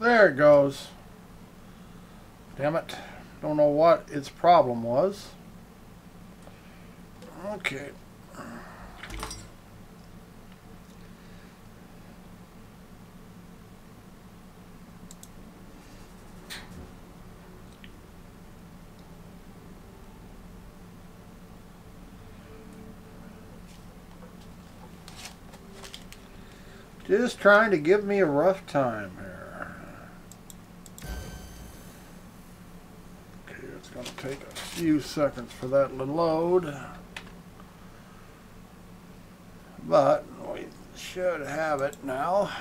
There it goes. Damn it. Don't know what its problem was. Okay. Just trying to give me a rough time here. Okay, it's going to take a few seconds for that to load. But we should have it now.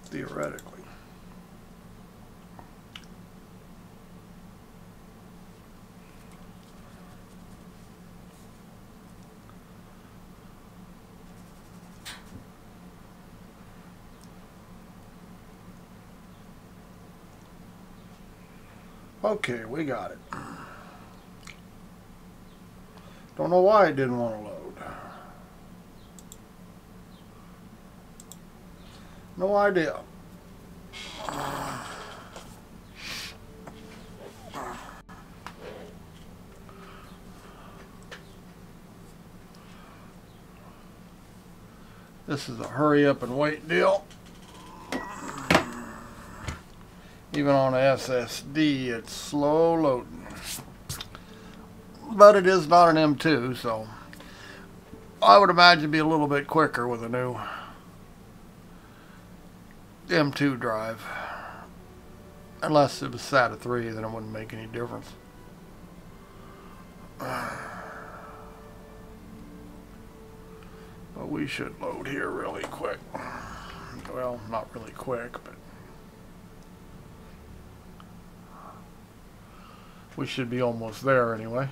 Theoretically. Okay, we got it. Don't know why it didn't want to load. No idea. This is a hurry up and wait deal. Even on a SSD, it's slow loading. But it is not an M2, so I would imagine it'd be a little bit quicker with a new M2 drive. Unless it was SATA 3, then it wouldn't make any difference. But we should load here really quick. Well, not really quick, but we should be almost there anyway.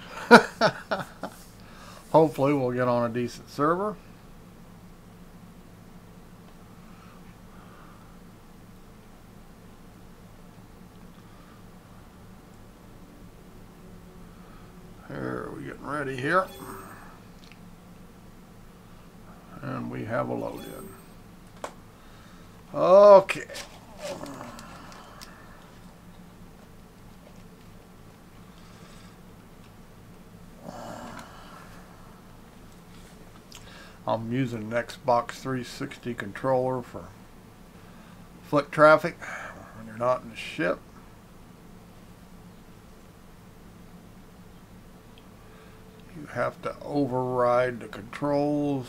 Hopefully we'll get on a decent server. Here, we're getting ready here. And we have a load in. Okay. I'm using an Xbox 360 controller for foot traffic when you're not in the ship. You have to override the controls.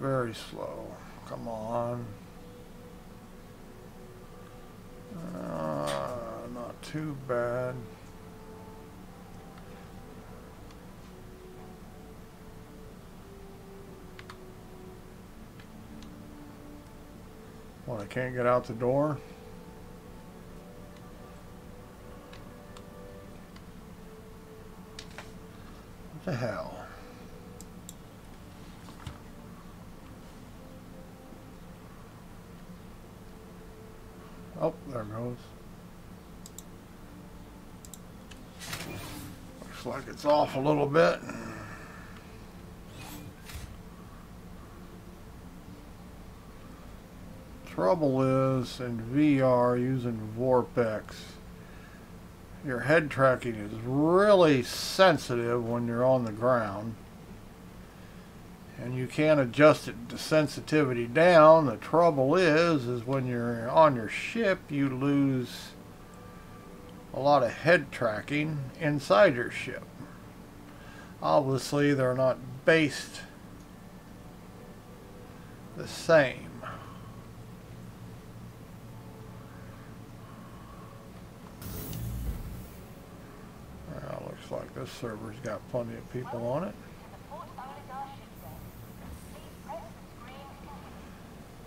Very slow. Come on. Not too bad. What, I can't get out the door? What the hell? Oh, there goes. Looks like it's off a little bit. Trouble is, in VR using VorpX, your head tracking is really sensitive when you're on the ground. And you can't adjust it to sensitivity down. The trouble is when you're on your ship, you lose a lot of head tracking inside your ship. Obviously, they're not based the same. Well, looks like this server's got plenty of people on it.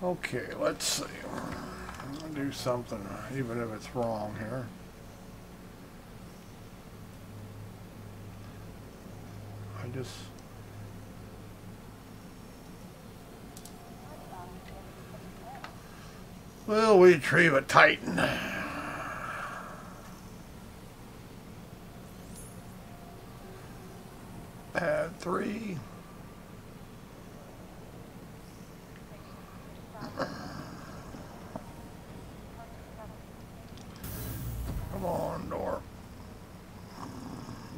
Okay, let's see. I'm going to do something, even if it's wrong here. Will we retrieve a Titan? Pad 3. Come on, door.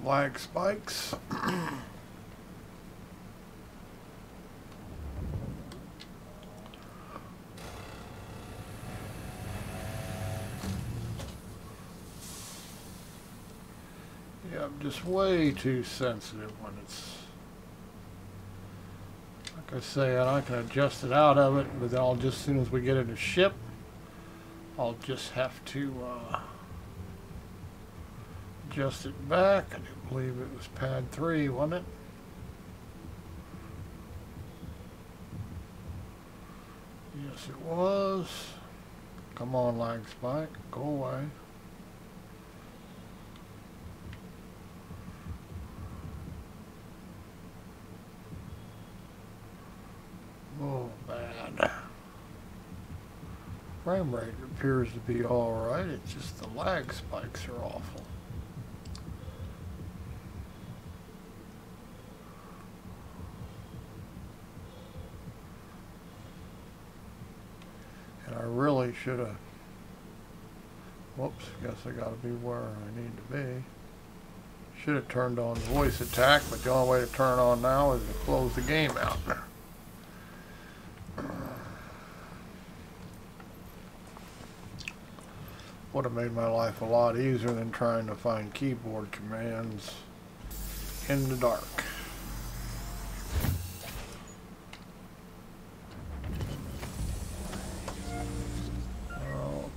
Lag spikes. Yeah, I'm just way too sensitive when it's, like I say, and I can adjust it out of it, but then I'll just, as soon as we get it to ship, I'll just have to adjust it back. I do believe it was pad 3, wasn't it? Yes, it was. Come on, lag spike, go away. Oh, bad. Frame rate appears to be alright, it's just the lag spikes are awful. And I really should have, whoops, guess I gotta be where I need to be. Should have turned on voice attack, but the only way to turn it on now is to close the game out. Would have made my life a lot easier than trying to find keyboard commands in the dark.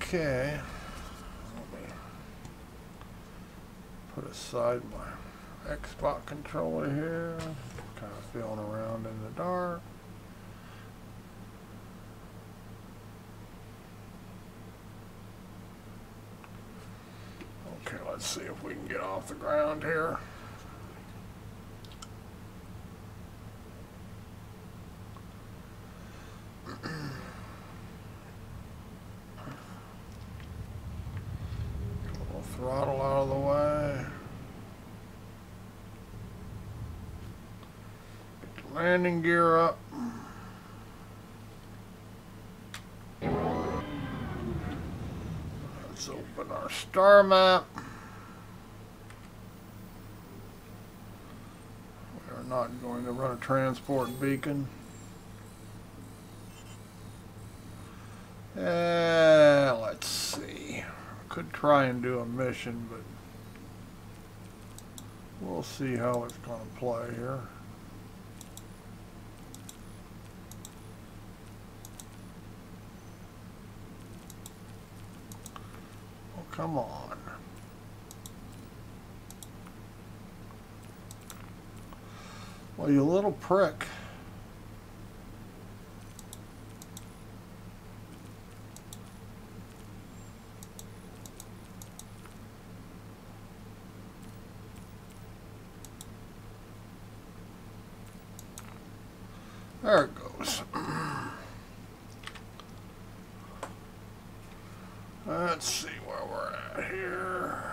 Okay, let me put aside my Xbox controller here, kind of feeling around in the dark. Okay, let's see if we can get off the ground here. Throttle out of the way. Get the landing gear up. Let's open our star map. We are not going to run a transport beacon. Let's see. Could try and do a mission, but we'll see how it's going to play here. Oh, come on. Well, you little prick. There it goes. Let's see where we're at here.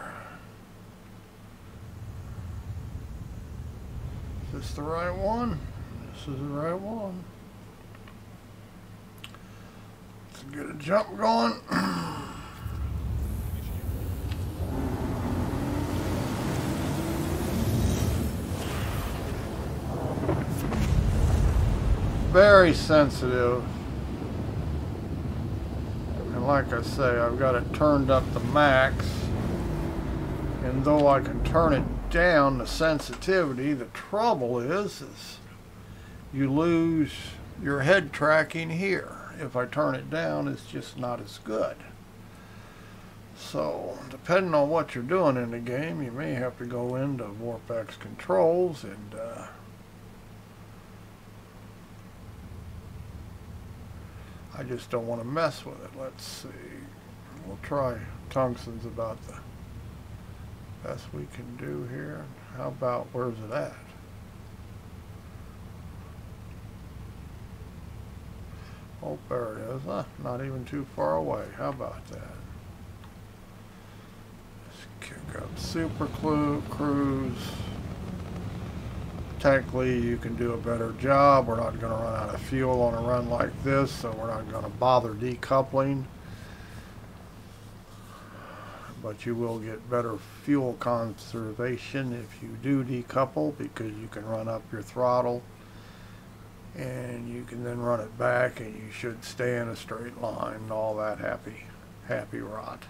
Is this the right one? This is the right one. Let's get a jump going. Very sensitive, and like I say, I've got it turned up to max, and though I can turn it down, the sensitivity, the trouble is you lose your head tracking here. If I turn it down, it's just not as good. So depending on what you're doing in the game, you may have to go into VorpX controls and I just don't want to mess with it. Let's see. We'll try tungsten's about the best we can do here. How about, where's it at? Oh, there it is. Not even too far away. How about that? Let's kick up Super Cruise. Technically, you can do a better job. We're not going to run out of fuel on a run like this, so we're not going to bother decoupling. But you will get better fuel conservation if you do decouple, because you can run up your throttle and you can then run it back and you should stay in a straight line and all that happy rot.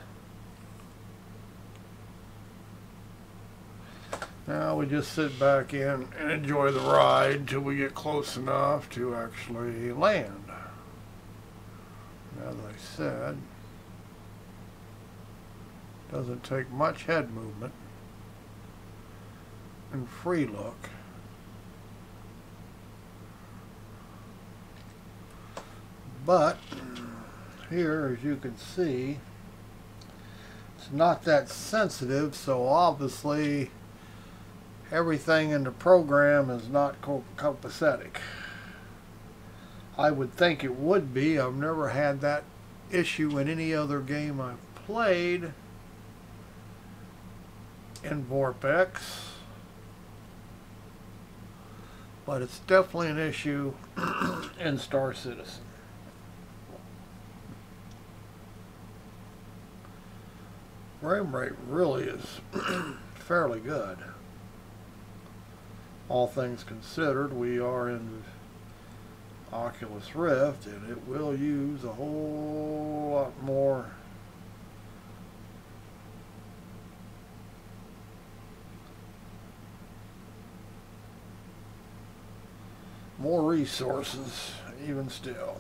Now we just sit back in and enjoy the ride till we get close enough to actually land. As I said, doesn't take much head movement and free look. But here, as you can see, it's not that sensitive, so obviously everything in the program is not copacetic. I would think it would be. I've never had that issue in any other game I've played in VorpX, but it's definitely an issue in Star Citizen. Frame rate really is fairly good. All things considered, we are in Oculus Rift, and it will use a whole lot more resources, even still.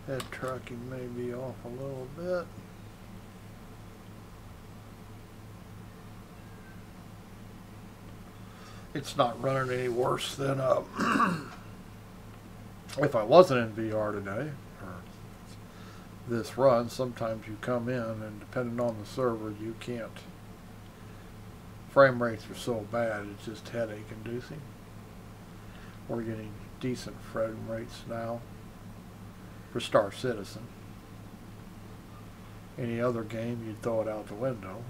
Head tracking may be off a little bit. It's not running any worse than if I wasn't in VR today, or this run. Sometimes you come in and depending on the server, you can't. Frame rates are so bad, it's just headache inducing. We're getting decent frame rates now for Star Citizen. Any other game, you'd throw it out the window.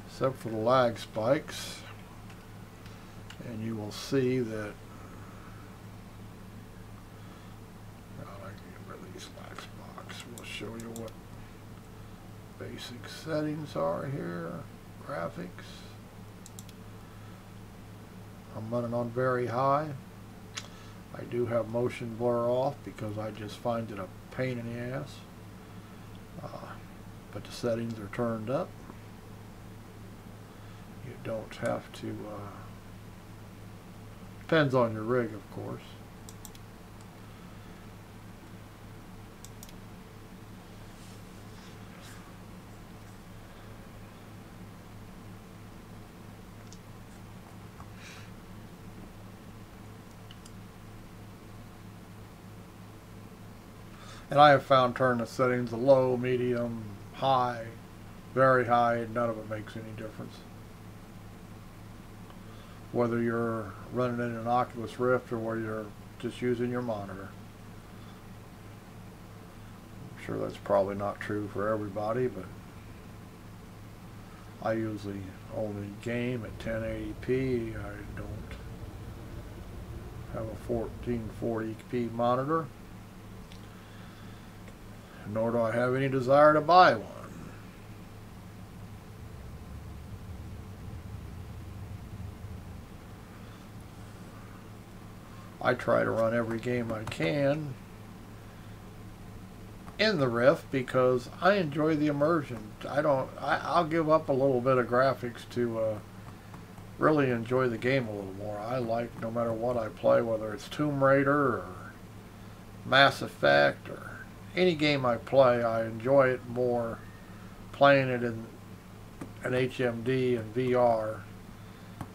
Except for the lag spikes, and you will see that I can get rid of these lag spikes. We'll show you what basic settings are here. Graphics. I'm running on very high. I do have motion blur off because I just find it a pain in the ass. But the settings are turned up. You don't have to, depends on your rig, of course. And I have found turning the settings to low, medium, high, very high, none of it makes any difference. Whether you're running in an Oculus Rift or whether you're just using your monitor. I'm sure that's probably not true for everybody, but I usually only game at 1080p. I don't have a 1440p monitor, nor do I have any desire to buy one. I try to run every game I can in the Rift because I enjoy the immersion. I'll give up a little bit of graphics to really enjoy the game a little more. I like, no matter what I play, whether it's Tomb Raider or Mass Effect or any game I play, I enjoy it more playing it in an HMD and VR,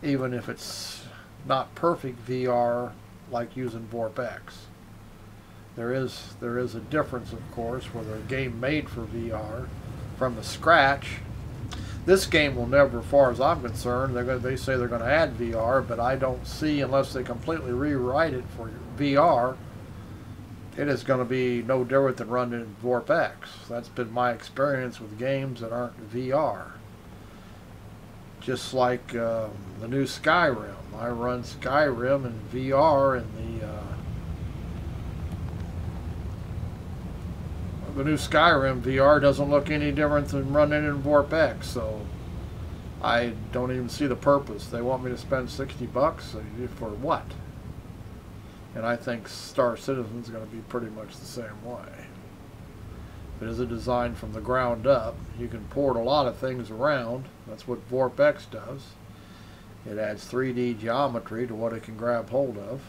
even if it's not perfect VR like using VorpX. There is a difference, of course, whether a game made for VR from the scratch. This game will never, as far as I'm concerned, they say they're going to add VR, but I don't see, unless they completely rewrite it for VR, it is going to be no different than running in VorpX. That's been my experience with games that aren't VR. Just like the new Skyrim. I run Skyrim in VR, and the new Skyrim VR doesn't look any different than running in VorpX, so I don't even see the purpose. They want me to spend $60 for what? And I think Star Citizen is going to be pretty much the same way. It is a design from the ground up. You can port a lot of things around. That's what VorpX does. It adds 3D geometry to what it can grab hold of.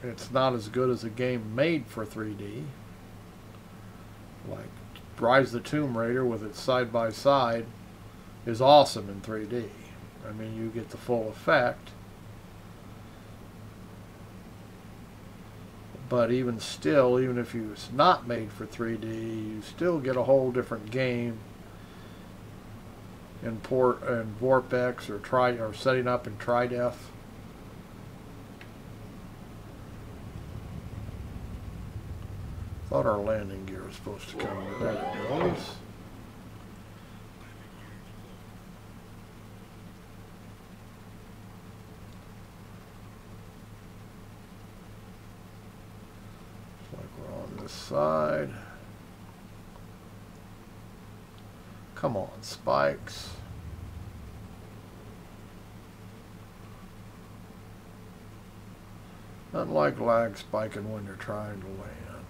It's not as good as a game made for 3D. Like Rise of the Tomb Raider with its side-by-side is awesome in 3D. I mean, you get the full effect. But even still, even if it's not made for 3D, you still get a whole different game in VorpX or setting up in Tri-Def. Thought our landing gear was supposed to come with that. It goes. This side. Come on, spikes. Nothing like lag spiking when you're trying to land.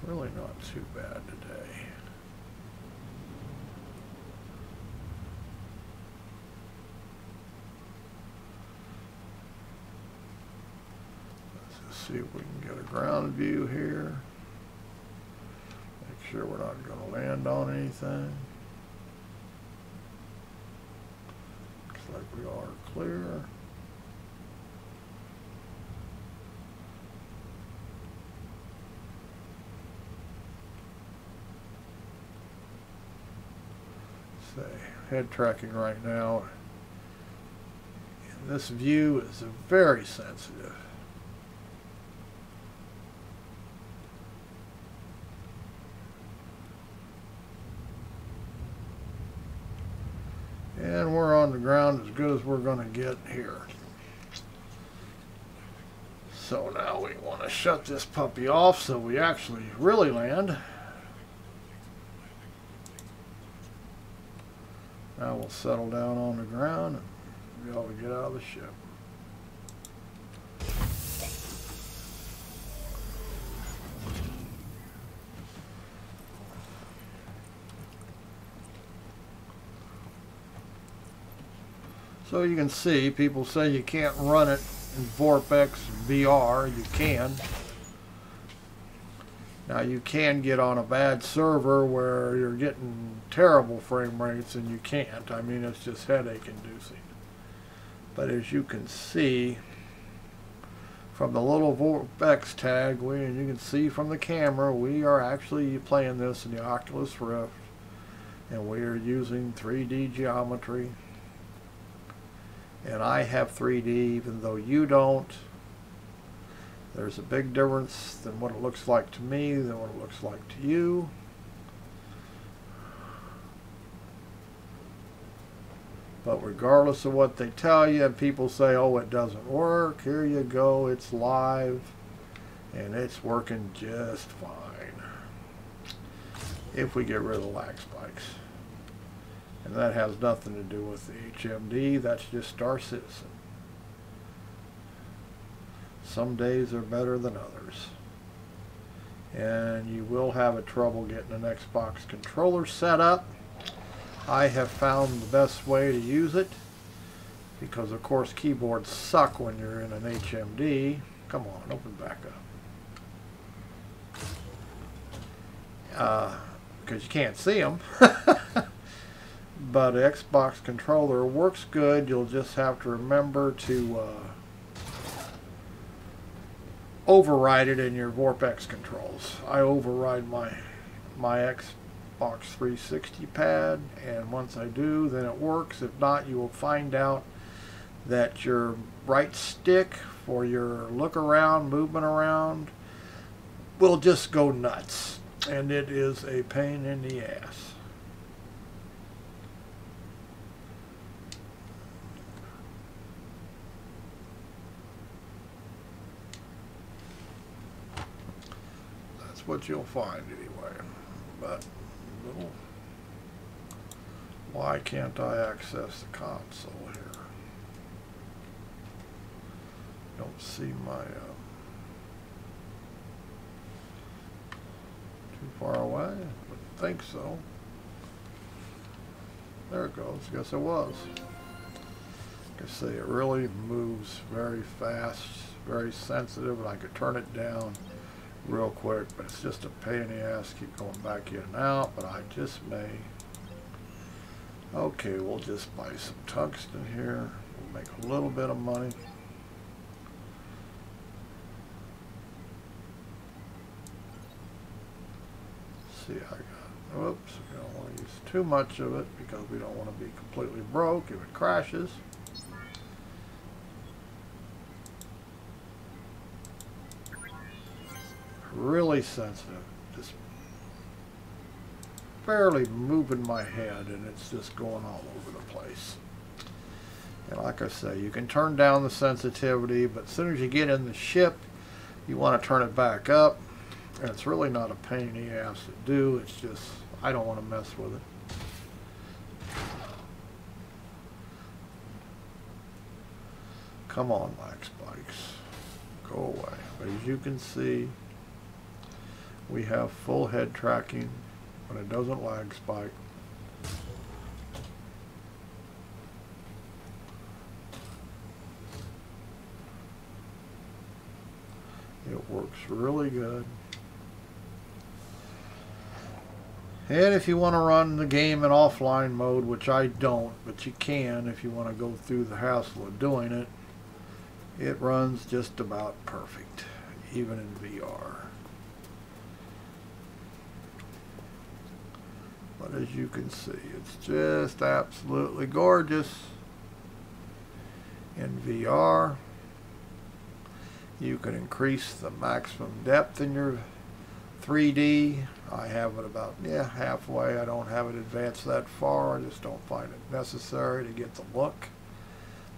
Really not too bad today. See if we can get a ground view here. Make sure we're not going to land on anything. Looks like we are clear. Say, head tracking right now. This view is very sensitive. And we're on the ground as good as we're going to get here. So now we want to shut this puppy off so we actually really land. Now we'll settle down on the ground and be able to get out of the ship. So you can see, people say you can't run it in VorpX VR. You can. Now you can get on a bad server where you're getting terrible frame rates and you can't. I mean, it's just headache inducing. But as you can see from the little VorpX tag, and you can see from the camera, we are actually playing this in the Oculus Rift, and we are using 3D geometry. And I have 3D even though you don't. There's a big difference than what it looks like to me than what it looks like to you. But regardless of what they tell you, and people say, oh, it doesn't work, here you go, it's live, and it's working just fine. If we get rid of the lag spikes. And that has nothing to do with the HMD, that's just Star Citizen. Some days are better than others. And you will have a trouble getting an Xbox controller set up. I have found the best way to use it, because of course keyboards suck when you're in an HMD. Come on, open back up. Because you can't see them. but an Xbox controller works good. You'll just have to remember to override it in your VorpX controls. I override my Xbox 360 pad, and once I do, then it works. If not, you will find out that your right stick for your look around, movement around, will just go nuts, and it is a pain in the ass. That's what you'll find anyway. But why can't I access the console here? Don't see my too far away? I wouldn't think so. There it goes. Guess it was. Like I say, it really moves very fast, very sensitive, and I could turn it down real quick, but it's just a pain in the ass. Keep going back in and out, but I just may. Okay, we'll just buy some tungsten here. We'll make a little bit of money. See, I got, oops, we don't want to use too much of it because we don't want to be completely broke if it crashes. Really sensitive, just barely moving my head, and it's just going all over the place. And like I say, you can turn down the sensitivity, but as soon as you get in the ship, you want to turn it back up. And it's really not a pain in the ass to do. It's just, I don't want to mess with it. Come on, lag spikes. Go away. But as you can see, we have full head tracking, but it doesn't lag spike. It works really good. And if you want to run the game in offline mode, which I don't, but you can if you want to go through the hassle of doing it, it runs just about perfect, even in VR. But as you can see, it's just absolutely gorgeous. In VR, you can increase the maximum depth in your 3D. I have it about, halfway. I don't have it advanced that far. I just don't find it necessary to get the look,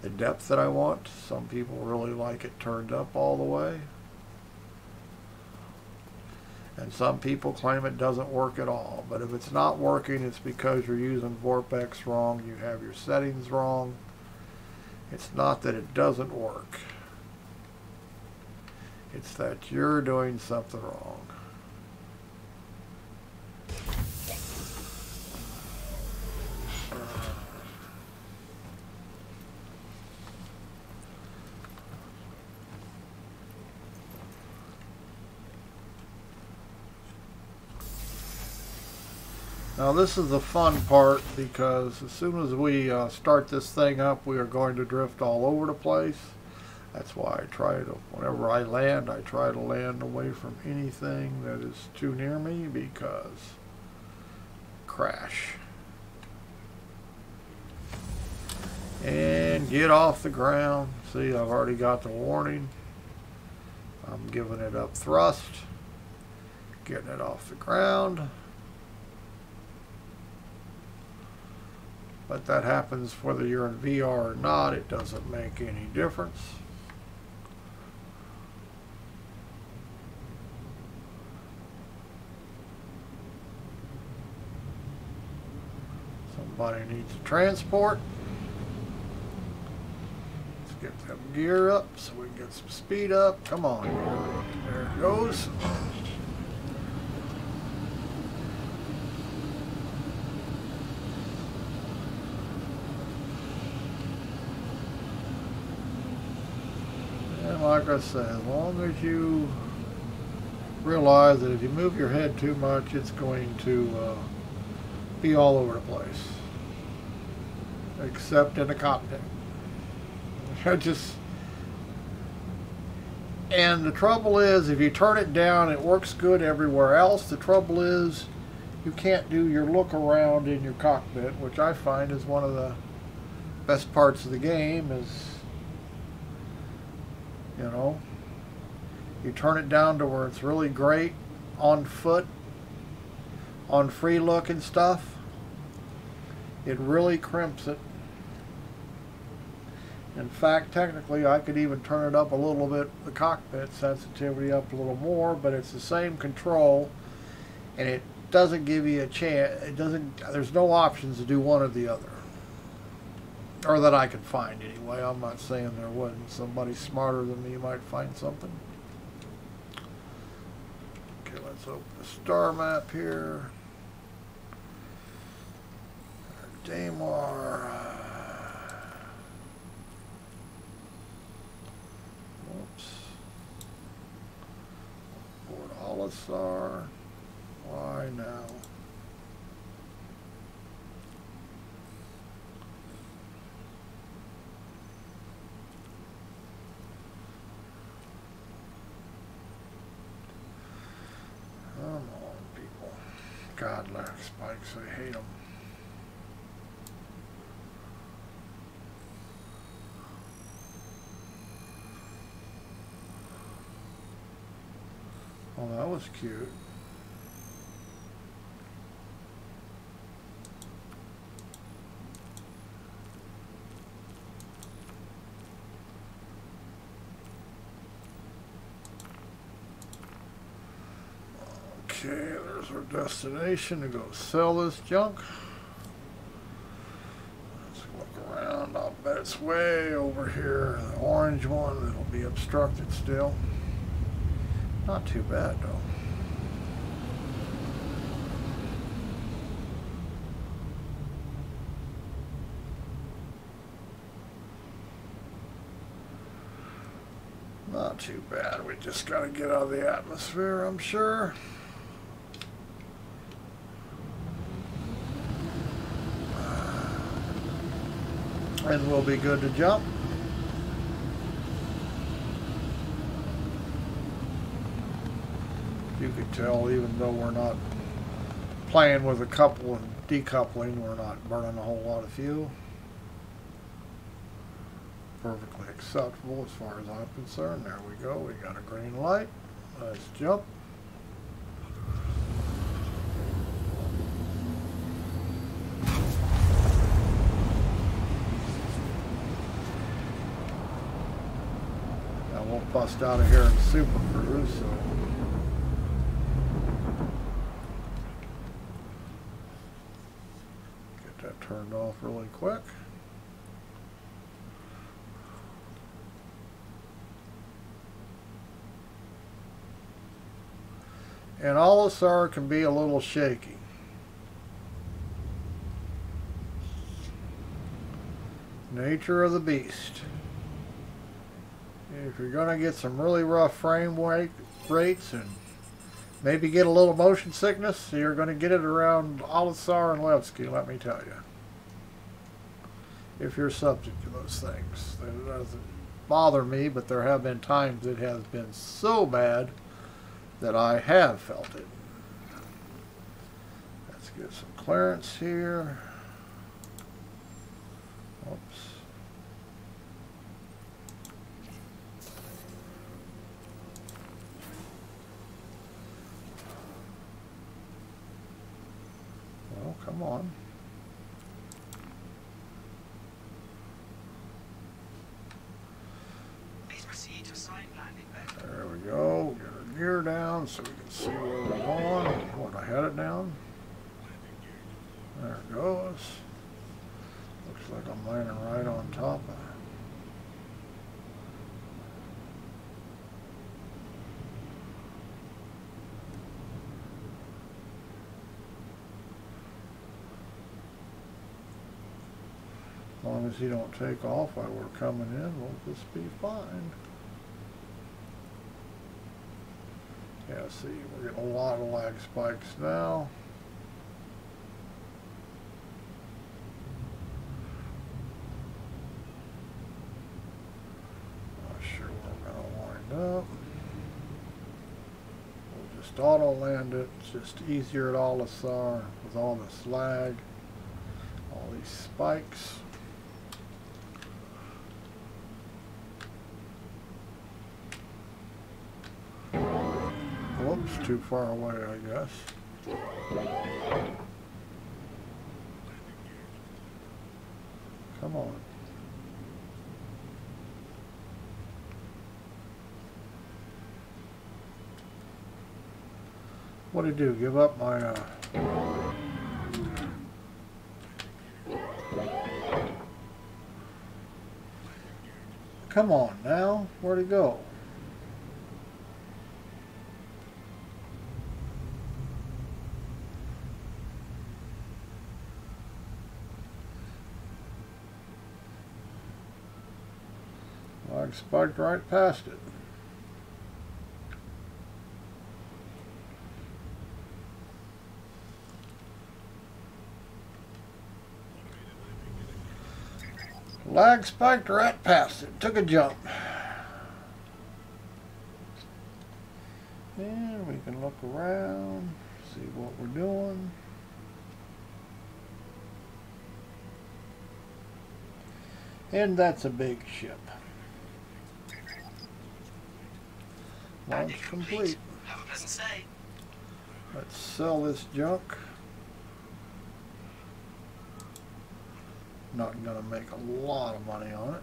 the depth that I want. Some people really like it turned up all the way. And some people claim it doesn't work at all. But if it's not working, it's because you're using VorpX wrong. You have your settings wrong. It's not that it doesn't work. It's that you're doing something wrong. Now this is the fun part, because as soon as we start this thing up, we are going to drift all over the place. That's why I try to, whenever I land, I try to land away from anything that is too near me, because crash. And get off the ground. See, I've already got the warning. I'm giving it up thrust, getting it off the ground. But that happens whether you're in VR or not. It doesn't make any difference. Somebody needs to transport. Let's get that gear up so we can get some speed up. Come on. There it goes. Like I said, as long as you realize that if you move your head too much, it's going to be all over the place. except in the cockpit. And the trouble is, if you turn it down, it works good everywhere else. The trouble is, you can't do your look around in your cockpit, which I find is one of the best parts of the game. Is, you know, you turn it down to where it's really great on foot, on free look and stuff. It really crimps it. In fact, technically, I could even turn it up a little bit, the cockpit sensitivity up a little more, but it's the same control, and it doesn't give you a chance. It doesn't. There's no options to do one or the other, or that I could find anyway. I'm not saying there wasn't. Somebody smarter than me might find something. Okay, let's open the star map here. Daymar. Olisar. Why now? Come on, people. God, lag spikes. I hate them. Oh, that was cute. Okay, there's our destination to go sell this junk. Let's look around. I'll bet it's way over here. The orange one, it'll be obstructed still. Not too bad, though. Not too bad. We just got to get out of the atmosphere, I'm sure. And we'll be good to jump. You can tell, even though we're not playing with a couple and decoupling, we're not burning a whole lot of fuel. Perfectly acceptable as far as I'm concerned. There we go. We got a green light. Let's jump. I won't bust out of here in Super Cruise, so. That turned off really quick. And Olisar can be a little shaky. Nature of the beast. If you're going to get some really rough frame rates and maybe get a little motion sickness, you're going to get it around Olisar and Levski, let me tell you. If you're subject to those things. It doesn't bother me, but there have been times it has been so bad that I have felt it. Let's get some clearance here. Oops. Well, come on. Please proceed to side landing bay. There we go. Get our gear down so we can see where we're going. What, I had it down? There it goes. Looks like I'm landing right on top of it. As long as he don't take off while we're coming in, we'll just be fine. Yeah, see, we're getting a lot of lag spikes now. just auto land it. It's just easier at all this with all this lag, all these spikes. Whoops, too far away, I guess. Come on. What did he do? Give up my Come on now. Where'd he go? I spiked right past it. Lag spiked right past it. Took a jump. And we can look around, see what we're doing. And that's a big ship. Launch complete. Have a pleasant stay. Let's sell this junk. Not gonna make a lot of money on it.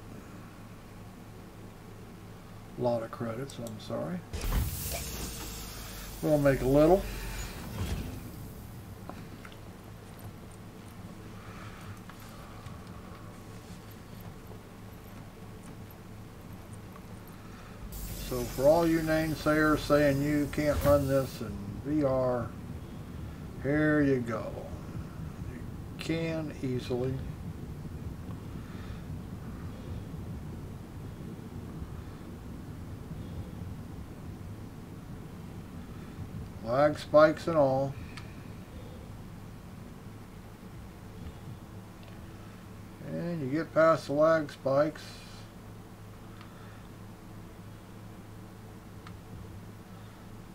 A lot of credits, I'm sorry. We'll make a little. So for all you naysayers saying you can't run this in VR, here you go. You can easily. Lag spikes and all. And you get past the lag spikes.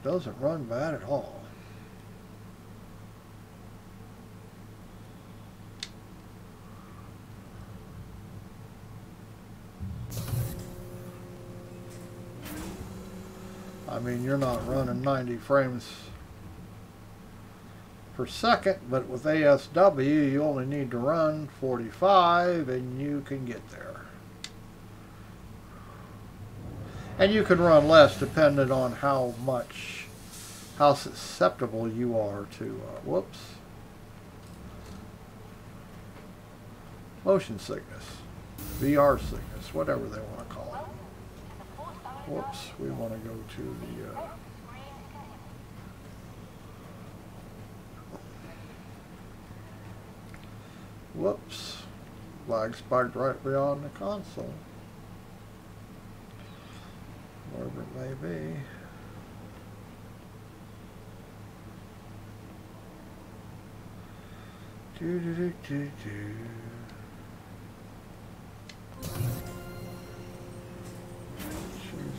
Doesn't run bad at all. I mean, you're not running 90 frames per second, but with ASW you only need to run 45 and you can get there. And you can run less depending on how susceptible you are to, motion sickness, VR sickness, whatever they want to call it. Whoops, we want to go to the, whoops, lag spiked right beyond the console. Wherever it may be. Choose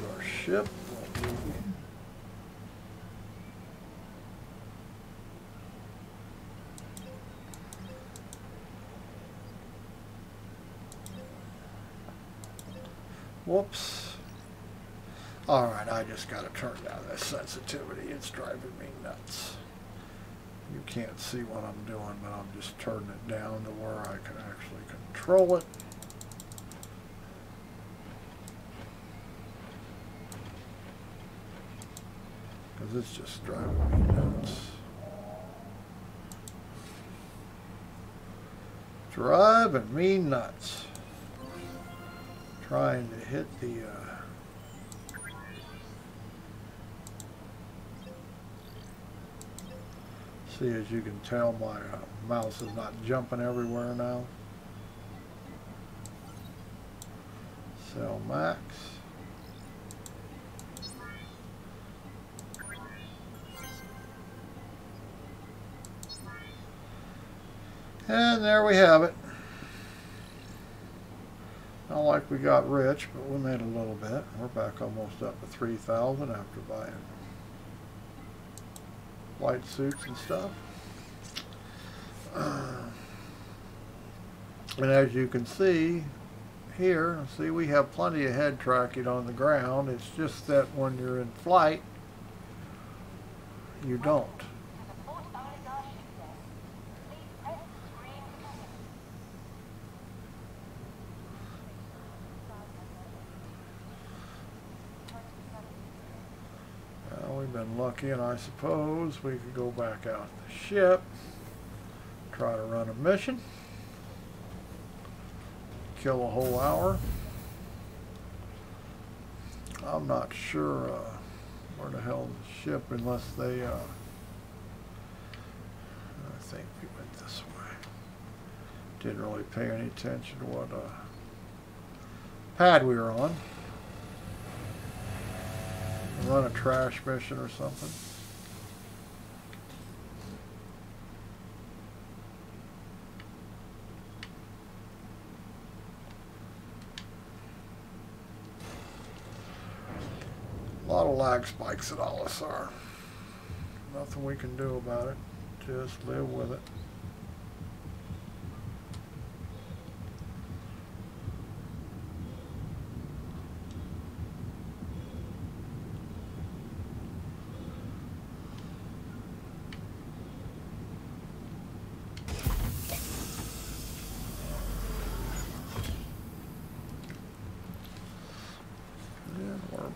our ship. Whoops. Alright, I just got to turn down this sensitivity. It's driving me nuts. You can't see what I'm doing, but I'm just turning it down to where I can actually control it. Because it's just driving me nuts. Driving me nuts. Trying to hit the... See, as you can tell, my mouse is not jumping everywhere now. Cell max. And there we have it. Not like we got rich, but we made a little bit. We're back almost up to 3,000 after buying flight suits and stuff. And as you can see here, see, we have plenty of head tracking on the ground. It's just that when you're in flight, you don't. Well, we've been lucky, and I suppose we could go back out the ship, try to run a mission, kill a whole hour. I'm not sure where the hell is the ship, unless they, I think we went this way. Didn't really pay any attention to what pad we were on. Run a trash mission or something. A lot of lag spikes at LSR. Nothing we can do about it. Just live with it.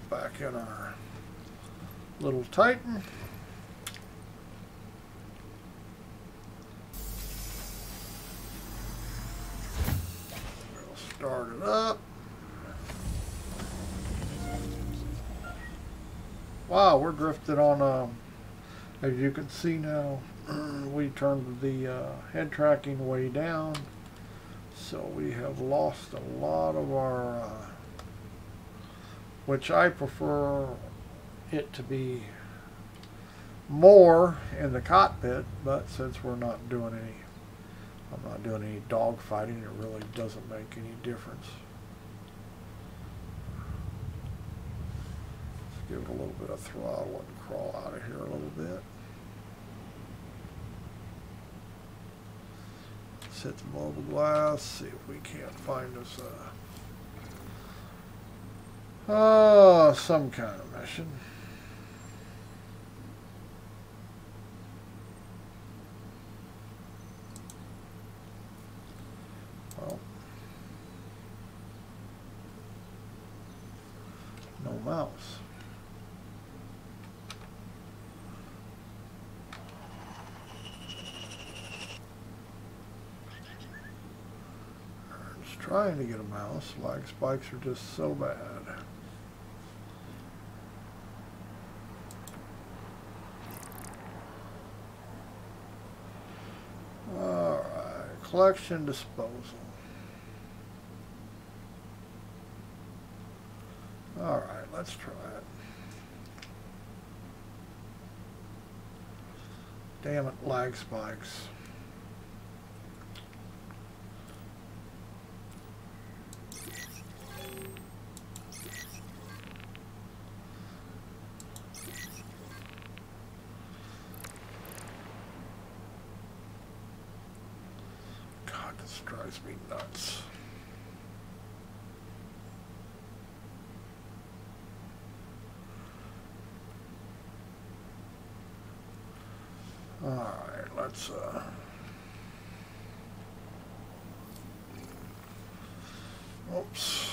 Back in our little Titan. We'll start it up. Wow, we're drifted on, as you can see now, we turned the head tracking way down, so we have lost a lot of our which I prefer it to be more in the cockpit, but since we're not doing any, I'm not doing any dog fighting, it really doesn't make any difference. Let's give it a little bit of throttle and crawl out of here a little bit. Let's hit the mobile glass, see if we can't find us some kind of mission. Well, no mouse. I'm just trying to get a mouse. Lag spikes are just so bad. Collection disposal. Alright, let's try it. Damn it, lag spikes. This drives me nuts. All right, let's oops.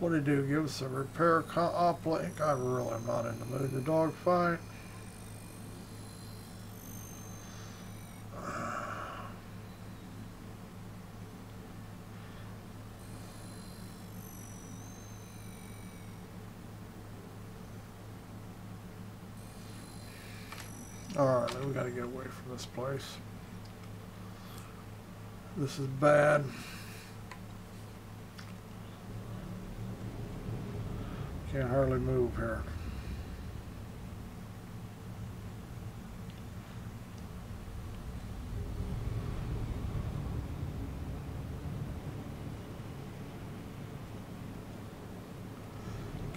What did he do? Give us a repair uplink? I really am not in the mood to dogfight. Alright, we gotta get away from this place. This is bad. Can't hardly move here.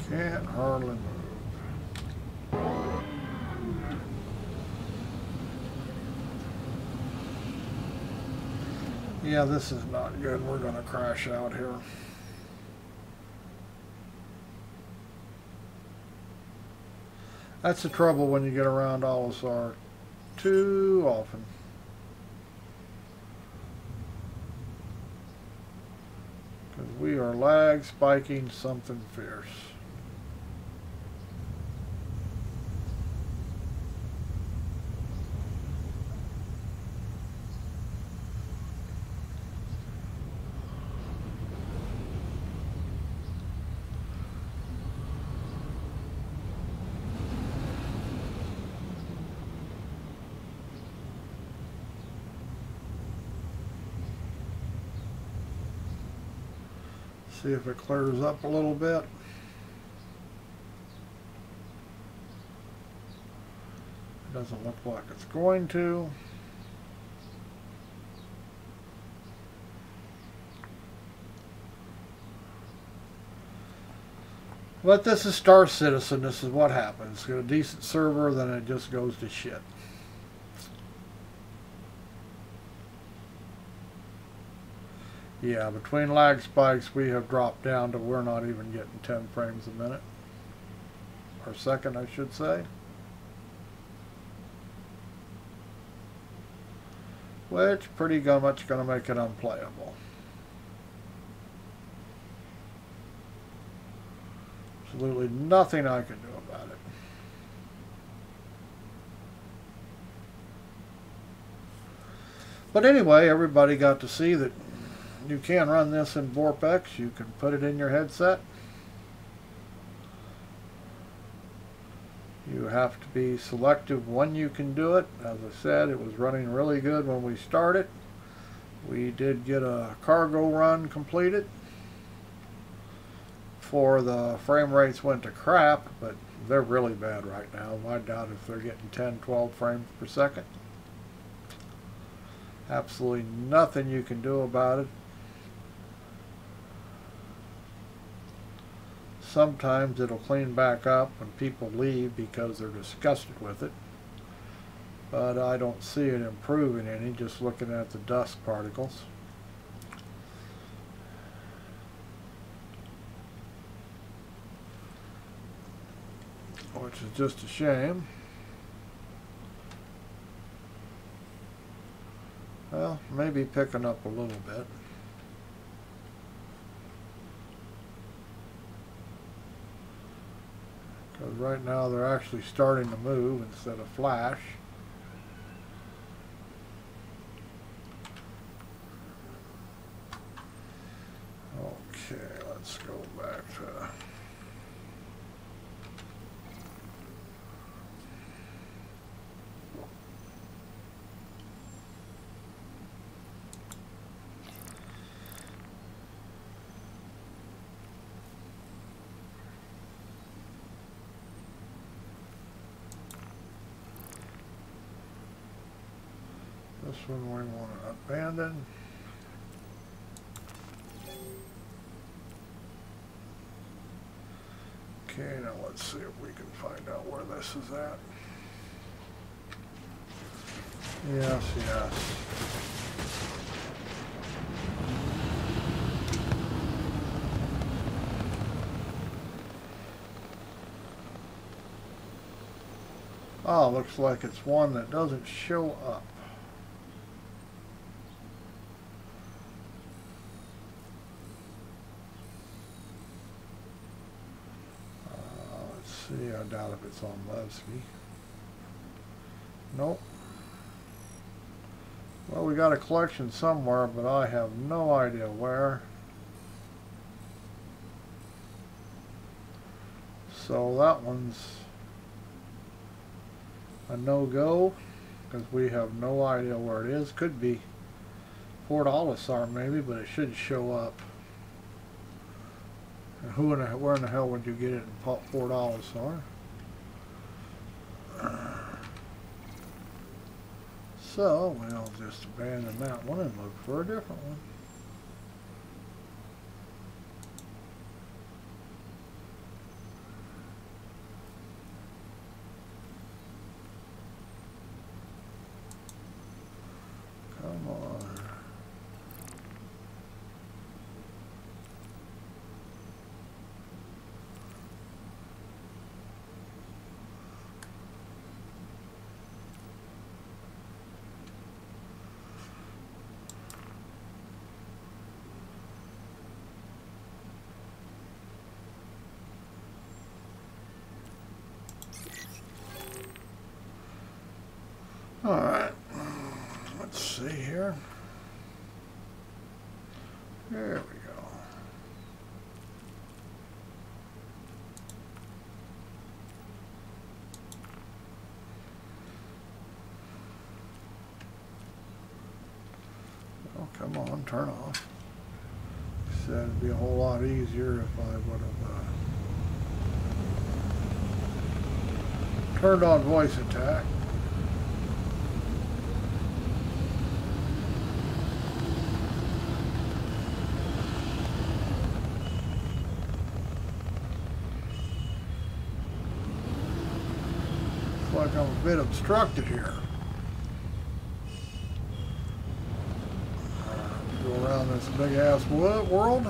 Can't hardly move. Yeah, this is not good. We're going to crash out here. That's the trouble when you get around Olisar too often. Because we are lag spiking something fierce. See if it clears up a little bit. It doesn't look like it's going to. But this is Star Citizen. This is what happens. Get a decent server, then it just goes to shit. Yeah, between lag spikes we have dropped down to we're not even getting 10 frames a minute. Or second, I should say. Which pretty much going to make it unplayable. Absolutely nothing I can do about it. But anyway, everybody got to see that you can run this in VorpX. You can put it in your headset. You have to be selective when you can do it. As I said, it was running really good when we started. We did get a cargo run completed before the frame rates went to crap, but they're really bad right now. I doubt if they're getting 10, 12 frames per second. Absolutely nothing you can do about it. Sometimes it'll clean back up when people leave because they're disgusted with it. But I don't see it improving any, just looking at the dust particles. Which is just a shame. Well, maybe picking up a little bit. Because right now they're actually starting to move instead of flash. Okay, let's go back to... This one we want to abandon. Okay, now let's see if we can find out where this is at. Yes, yes. Oh, looks like it's one that doesn't show up. See, I doubt if it's on Levski. Nope. Well, we got a collection somewhere, but I have no idea where. So that one's a no-go, because we have no idea where it is. Could be Fort Olisar maybe, but it should show up. Where in the hell would you get it in $4, sorry? So we'll just abandon that one and look for a different one. Come on. All right, let's see here. There we go. Oh, come on, turn off. Said it'd be a whole lot easier if I would have turned on voice attack. Like I'm a bit obstructed here. Go around this big ass world.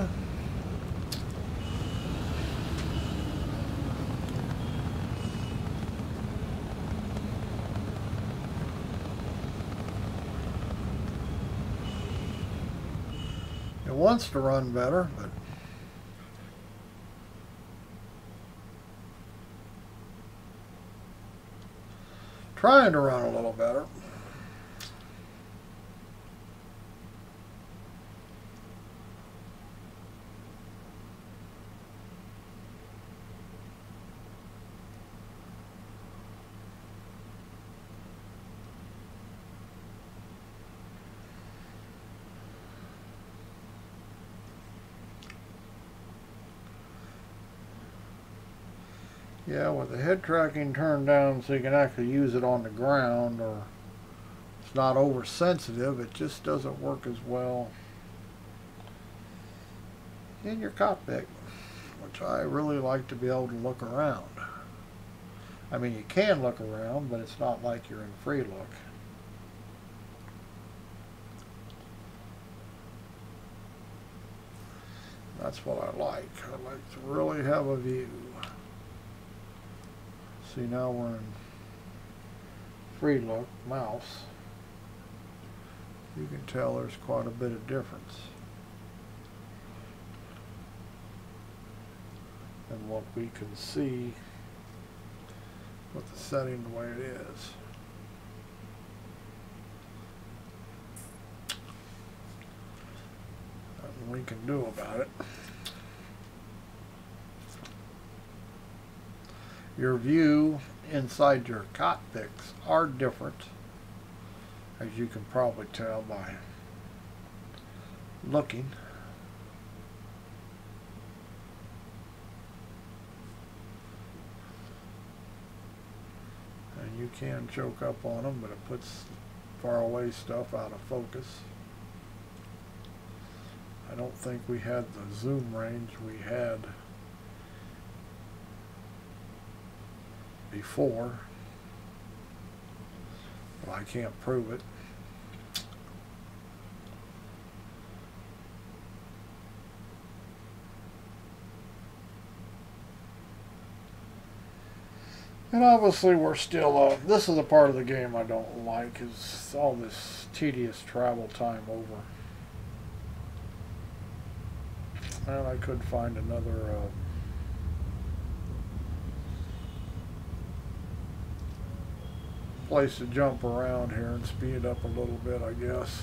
It wants to run better, but trying to run a little better. Yeah, with the head tracking turned down so you can actually use it on the ground, or it's not oversensitive, it just doesn't work as well in your cockpit, which I really like to be able to look around. I mean, you can look around, but it's not like you're in free look. That's what I like. I like to really have a view. See, now we're in free look, mouse. You can tell there's quite a bit of difference in what we can see with the setting the way it is. Nothing we can do about it. Your view inside your cockpits are different, as you can probably tell by looking. And you can choke up on them, but it puts far away stuff out of focus. I don't think we had the zoom range we had before, but I can't prove it. And obviously we're still, this is the part of the game I don't like, is all this tedious travel time over. And I could find another place to jump around here and speed it up a little bit, I guess.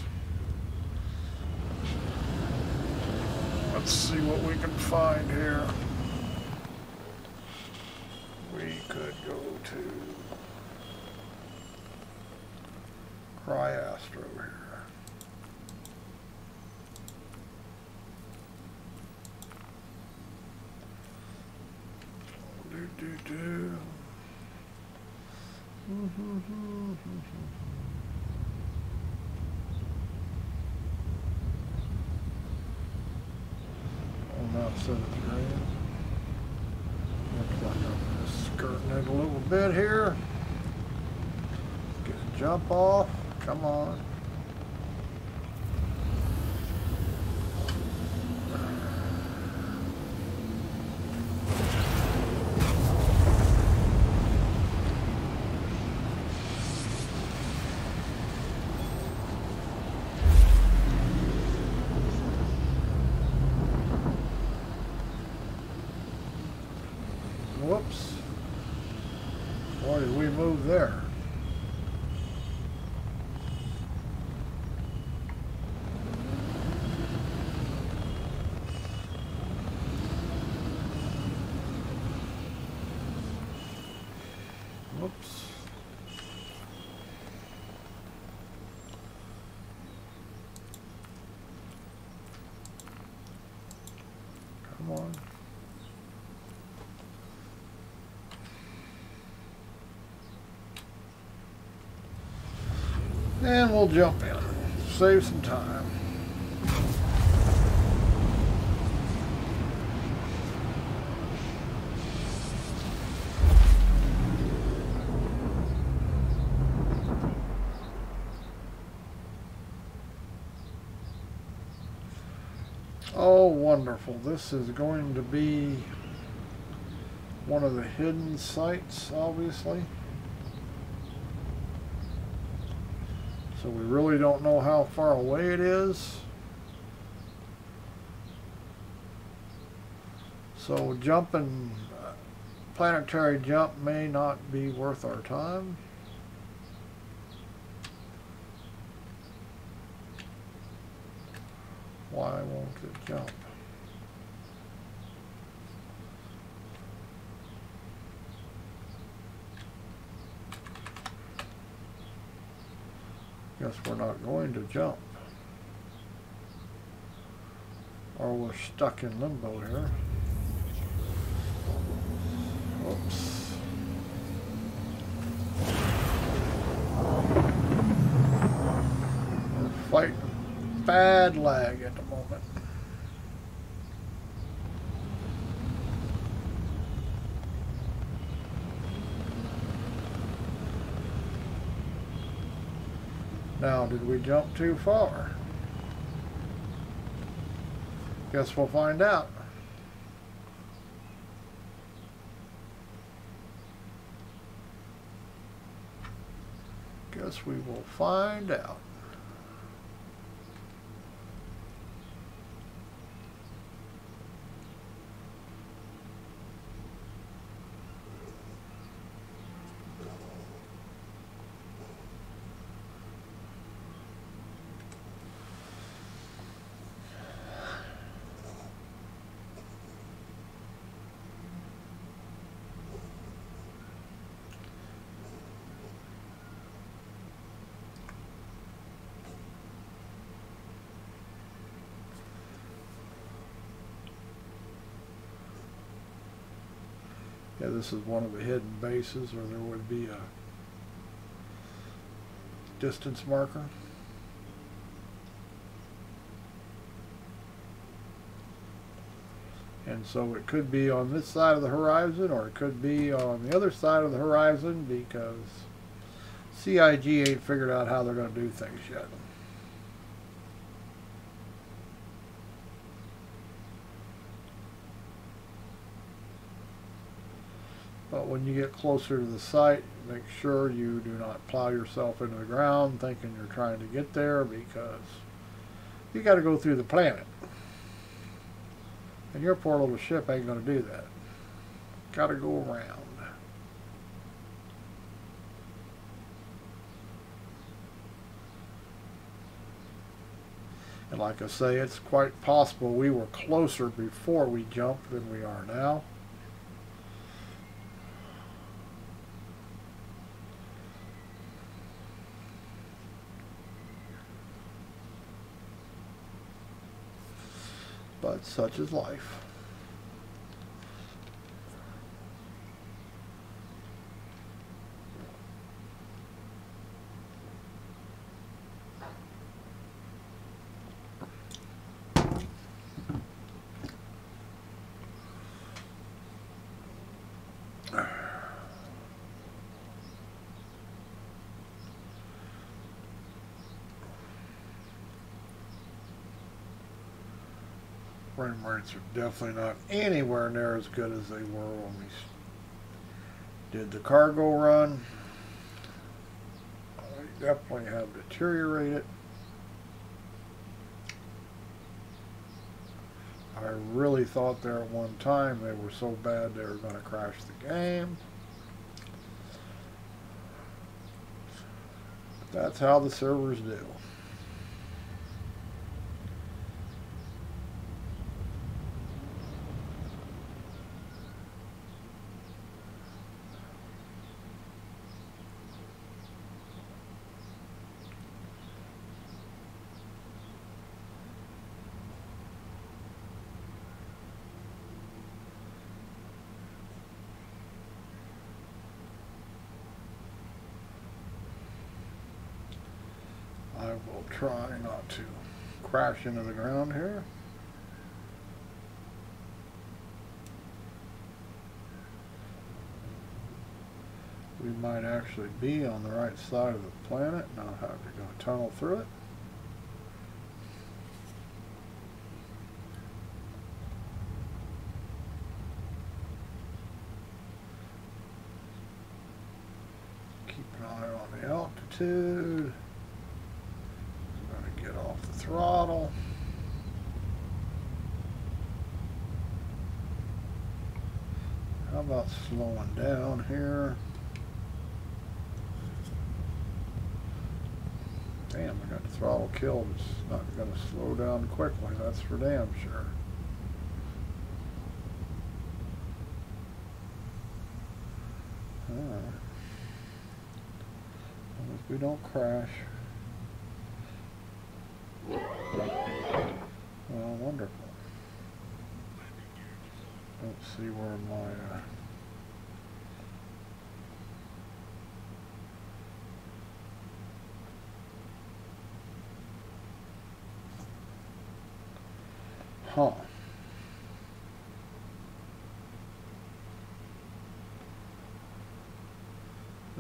Let's see what we can find here. We could go to Cryastro here. Oh, now it says it's green. Looks like I'm just skirting it a little bit here. Get a jump off. Come on. Whoops. Why did we move there? Whoops. Come on. And we'll jump in. Save some time. Oh, wonderful. This is going to be one of the hidden sites, obviously. So we really don't know how far away it is. So jumping, planetary jump may not be worth our time. Why won't it jump? Guess we're not going to jump. Or we're stuck in limbo here. Oops. We're fighting bad lag at the moment. Now, did we jump too far? Guess we'll find out. Guess we will find out. Yeah, this is one of the hidden bases where there would be a distance marker. And so it could be on this side of the horizon, or it could be on the other side of the horizon, because CIG ain't figured out how they're going to do things yet. But when you get closer to the site, make sure you do not plow yourself into the ground thinking you're trying to get there, because you got to go through the planet. And your poor little ship ain't going to do that. Got to go around. And like I say, it's quite possible we were closer before we jumped than we are now. But such is life. Frame rates are definitely not anywhere near as good as they were when we did the cargo run. They definitely have deteriorated. I really thought there at one time they were so bad they were going to crash the game. But that's how the servers do. I will try not to crash into the ground here. We might actually be on the right side of the planet, not have to go tunnel through it. Keep an eye on the altitude. Get off the throttle. How about slowing down here? Damn, I got the throttle killed. It's not going to slow down quickly, that's for damn sure. Alright. As long as we don't crash. Well, wonderful. Don't see where my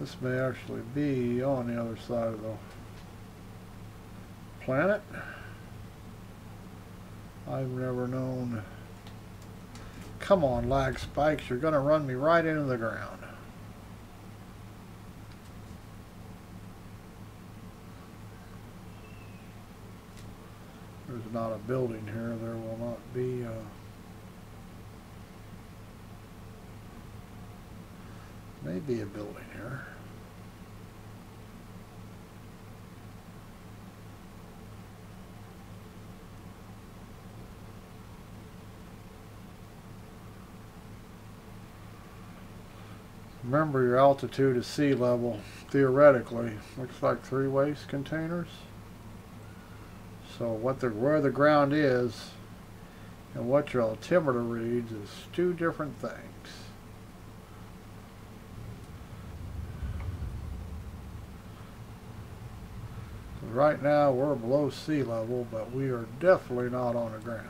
This may actually be on the other side of the planet. I've never known. Come on, lag spikes, you're going to run me right into the ground. There's not a building here. There will not be maybe a building here. Remember, your altitude is sea level, theoretically. Looks like 3 waste containers. So where the ground is and what your altimeter reads is 2 different things. Right now we're below sea level, but we are definitely not on the ground.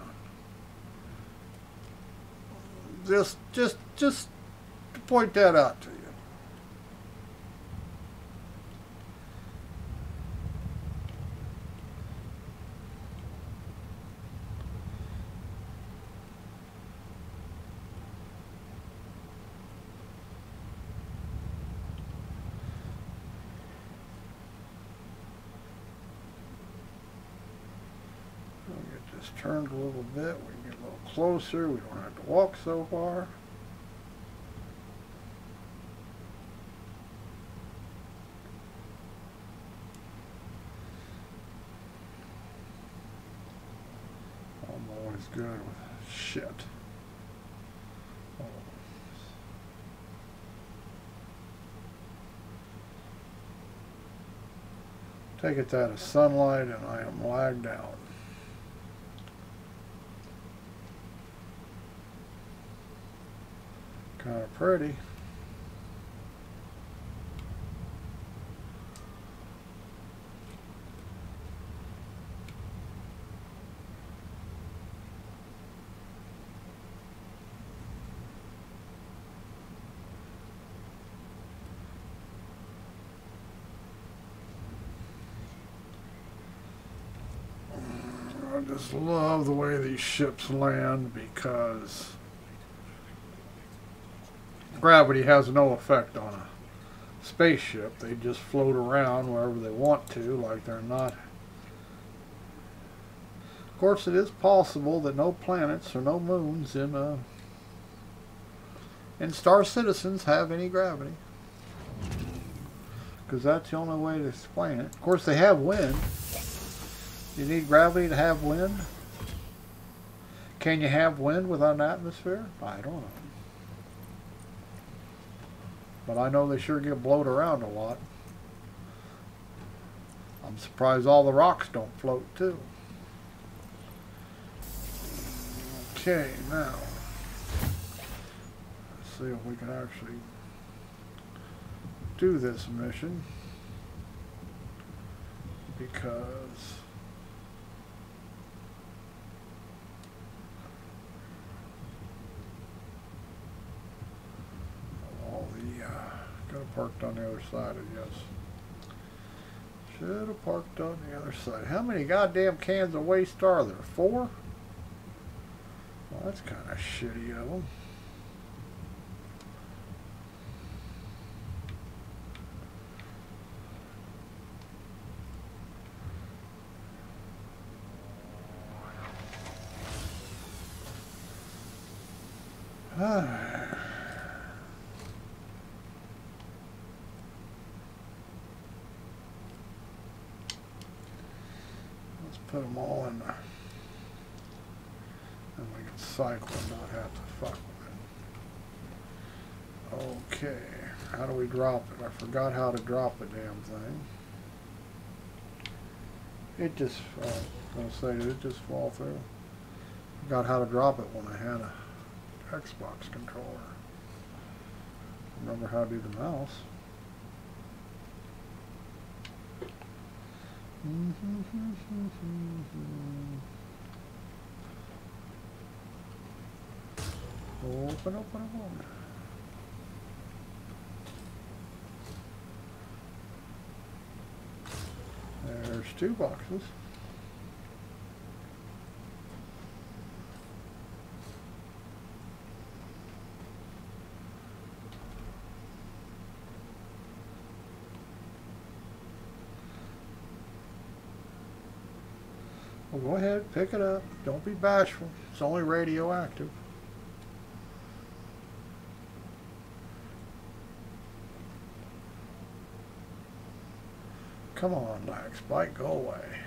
Just to point that out to you. Get this turned a little bit. We can get a little closer. We don't have to walk so far. I'm always good with shit. Take it that is sunlight and I am lagged out. Kind of pretty. just love the way these ships land because gravity has no effect on a spaceship. They just float around wherever they want to, like they're not. Of course, it is possible that no planets or no moons in Star Citizens have any gravity, because that's the only way to explain it. Of course, they have wind. You need gravity to have wind? Can you have wind without an atmosphere? I don't know. But I know they sure get blowed around a lot. I'm surprised all the rocks don't float too. Okay, now let's see if we can actually do this mission, because all the could have parked on the other side, I guess. Should have parked on the other side. How many goddamn cans of waste are there? 4? Well, that's kind of shitty of them. Let's put them all in there, and we can cycle and not have to fuck with it. Okay, how do we drop it? I forgot how to drop the damn thing. It just, I was going to say, did it just fall through? Forgot how to drop it when I had a Xbox controller. Remember how to do the mouse. Open, open, open. There's 2 boxes. Well, go ahead, pick it up. Don't be bashful. It's only radioactive. Come on, lag spike, go away.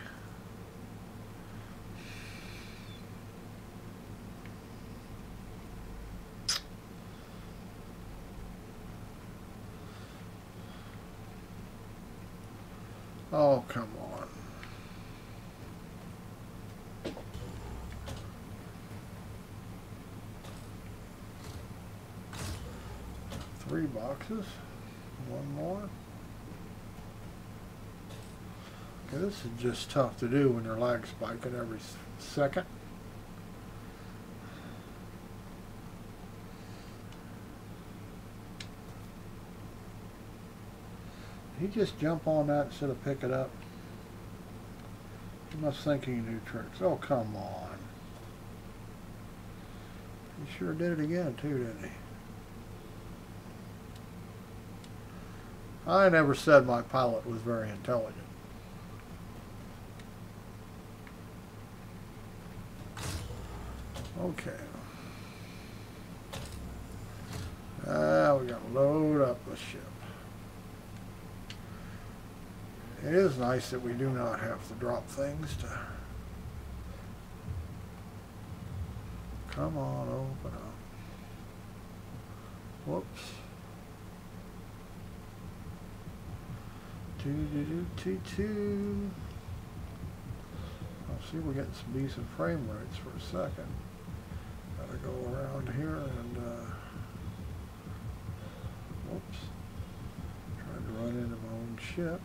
Oh, come on. Three boxes. One more. Okay, this is just tough to do when you're lag spiking every second. He just jump on that instead of pick it up. He must think he knew tricks. Oh, come on. He sure did it again too, didn't he? I never said my pilot was very intelligent. Okay. We gotta load up the ship. It is nice that we do not have to drop things to... Come on, open up. Whoops. Two. I'll see, we're getting some decent frame rates for a second. Gotta go around here and whoops. Tried to run into my own ship.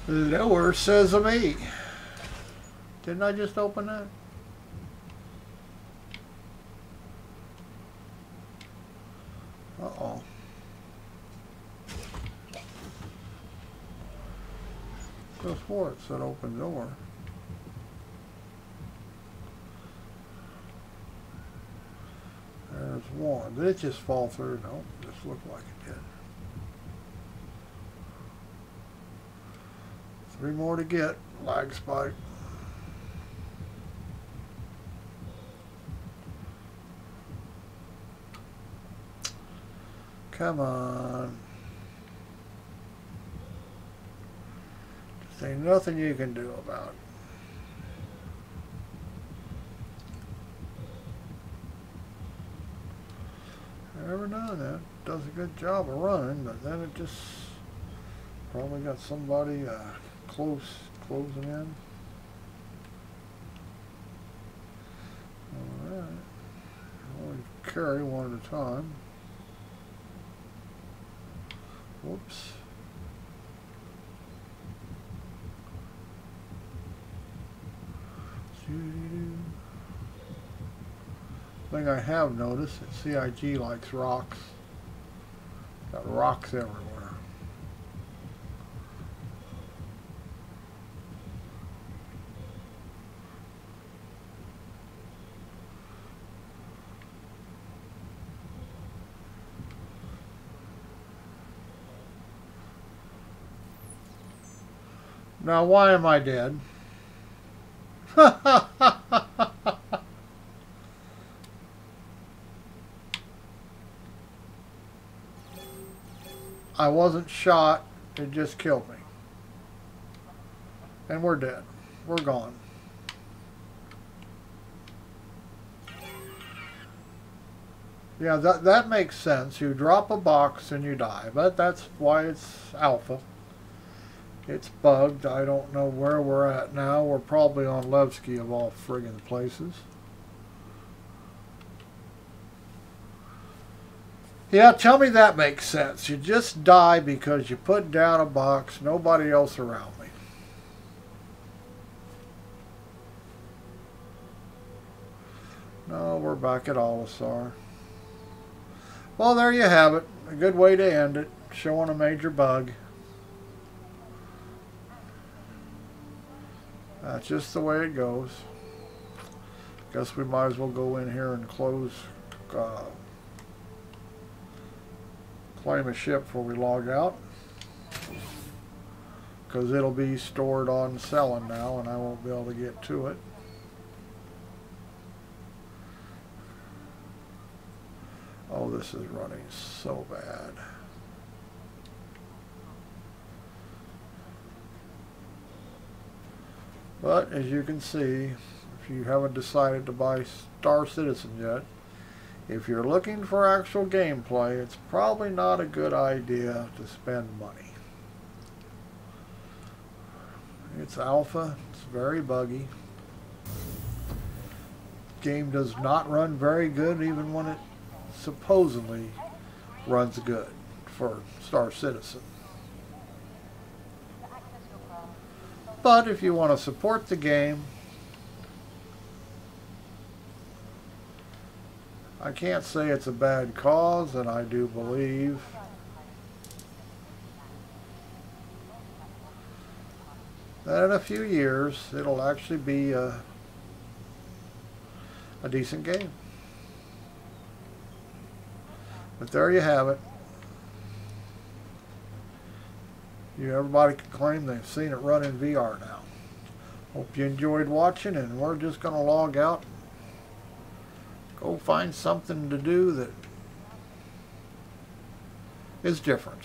Lower says a me. Didn't I just open that? Uh-oh. Goes for it, said open door. There's one. Did it just fall through? No, just looked like it did. 3 more to get. Lag spike. Come on. Just ain't nothing you can do about it. Every now and then it does a good job of running, but then it just probably got somebody closing in. Alright. Only carry one at a time. Whoops. Thing I have noticed that CIG likes rocks. Got rocks everywhere. Now, why am I dead? I wasn't shot, it just killed me. And we're dead. We're gone. Yeah, that makes sense. You drop a box and you die, but that's why it's alpha. It's bugged. I don't know where we're at now. We're probably on Levski of all friggin' places. Yeah, tell me that makes sense. You just die because you put down a box, nobody else around me. No, we're back at Olisar. Well, there you have it. A good way to end it, showing a major bug. That's just the way it goes. Guess we might as well go in here and close... claim a ship before we log out, because it'll be stored on selling now and I won't be able to get to it. Oh, this is running so bad. But as you can see, if you haven't decided to buy Star Citizen yet, if you're looking for actual gameplay, it's probably not a good idea to spend money. It's alpha, it's very buggy. Game does not run very good even when it supposedly runs good for Star Citizen. But if you want to support the game, I can't say it's a bad cause, and I do believe that in a few years it'll actually be a decent game. But there you have it. Everybody can claim they've seen it run in VR now. Hope you enjoyed watching, and we're just going to log out. Go find something to do that is different.